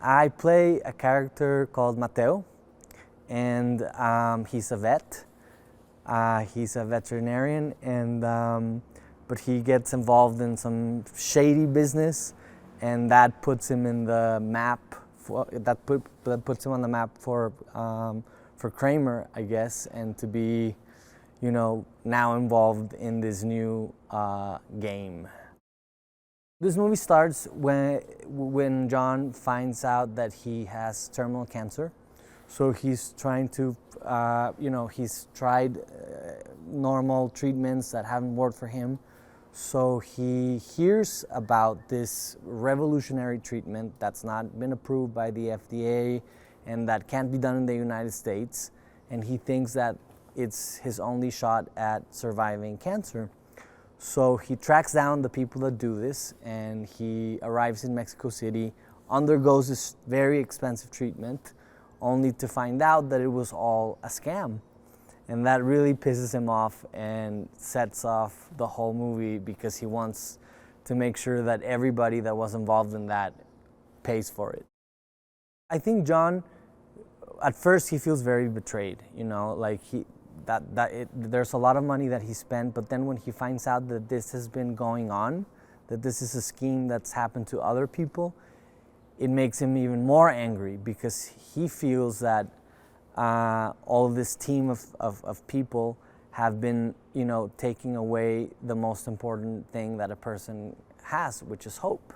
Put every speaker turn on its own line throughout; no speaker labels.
I play a character called Mateo, and he's a vet. He's a veterinarian, and but he gets involved in some shady business, and that puts him in the map. That puts him on the map for Kramer, I guess, and to be, now involved in this new game. This movie starts when John finds out that he has terminal cancer. So he's trying to, he's tried normal treatments that haven't worked for him. So he hears about this revolutionary treatment that's not been approved by the FDA and that can't be done in the United States. And he thinks that it's his only shot at surviving cancer. So he tracks down the people that do this, and he arrives in Mexico City, undergoes this very expensive treatment, only to find out that it was all a scam. And that really pisses him off and sets off the whole movie because he wants to make sure that everybody that was involved in that pays for it. I think John, at first he feels very betrayed, like there's a lot of money that he spent, but then when he finds out that this has been going on, that this is a scheme that's happened to other people, it makes him even more angry because he feels that all of this team of people have been, taking away the most important thing that a person has, which is hope.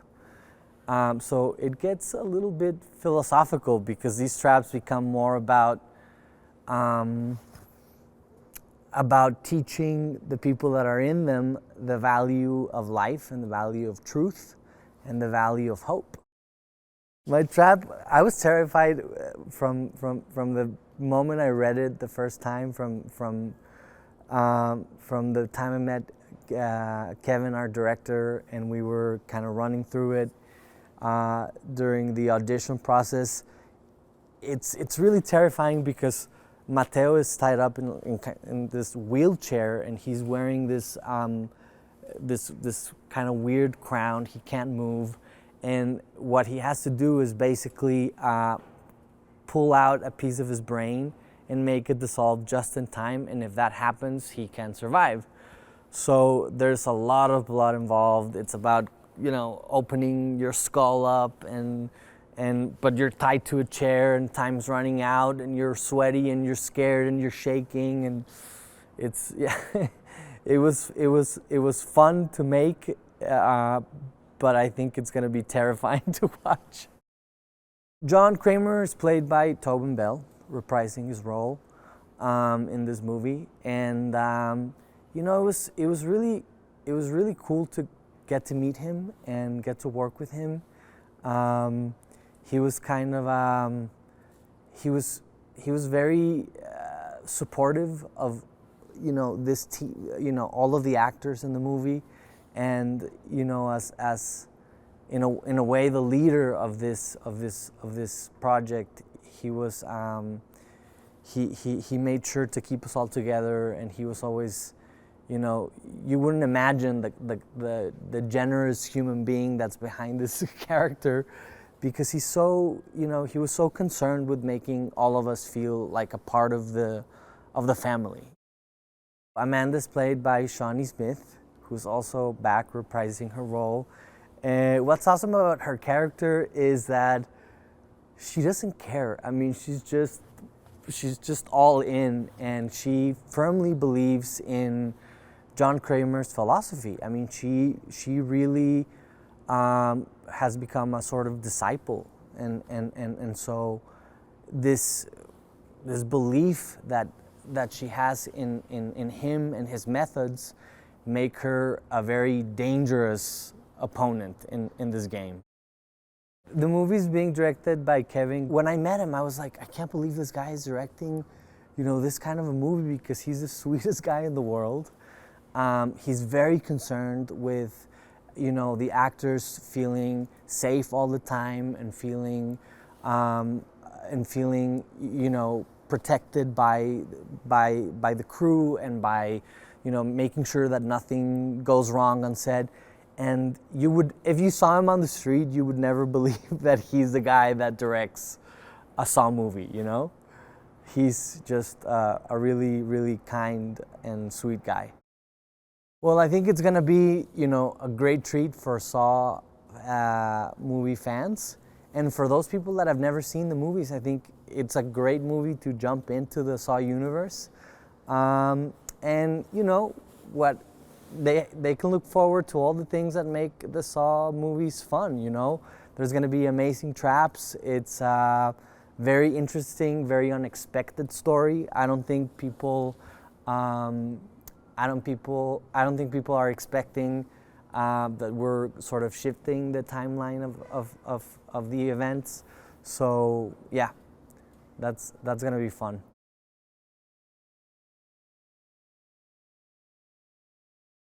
So it gets a little bit philosophical because these traps become more about teaching the people that are in them the value of life and the value of truth and the value of hope. My trap, I was terrified from the moment I read it the first time, from the time I met Kevin, our director, and we were kind of running through it during the audition process. It's really terrifying because Mateo is tied up in this wheelchair, and he's wearing this kind of weird crown. He can't move, and what he has to do is basically pull out a piece of his brain and make it dissolve just in time, and if that happens, he can survive. So there's a lot of blood involved. It's about, opening your skull up, but you're tied to a chair and time's running out and you're sweaty and you're scared and you're shaking, and it was fun to make, but I think it's going to be terrifying to watch. John Kramer is played by Tobin Bell, reprising his role in this movie, and it was really cool to get to meet him and get to work with him. He was kind of he was very supportive of this team, all of the actors in the movie, and as in a way the leader of this project. He was he made sure to keep us all together, and he was always, you wouldn't imagine the generous human being that's behind this character, because he's so, he was so concerned with making all of us feel like a part of the family. Amanda's played by Shawnee Smith, who's also back reprising her role. What's awesome about her character is that she doesn't care. I mean, she's just all in, and she firmly believes in John Kramer's philosophy. I mean, she really has become a sort of disciple, and so this belief that she has in him and his methods make her a very dangerous opponent in this game. The movie's being directed by Kevin. When I met him, I was like, I can't believe this guy is directing, this kind of a movie, because he's the sweetest guy in the world. He's very concerned with, the actors feeling safe all the time and feeling, protected by the crew and by, making sure that nothing goes wrong on set. and you would, if you saw him on the street, you would never believe that he's the guy that directs a Saw movie, you know? He's just a really, really kind and sweet guy. Well, I think it's gonna be, you know, a great treat for Saw movie fans. And for those people that have never seen the movies, I think it's a great movie to jump into the Saw universe. And, you know, what they can look forward to all the things that make the Saw movies fun, you know? There's gonna be amazing traps. It's very interesting, very unexpected story. I don't think people are expecting that we're sort of shifting the timeline of the events. So yeah, that's gonna be fun.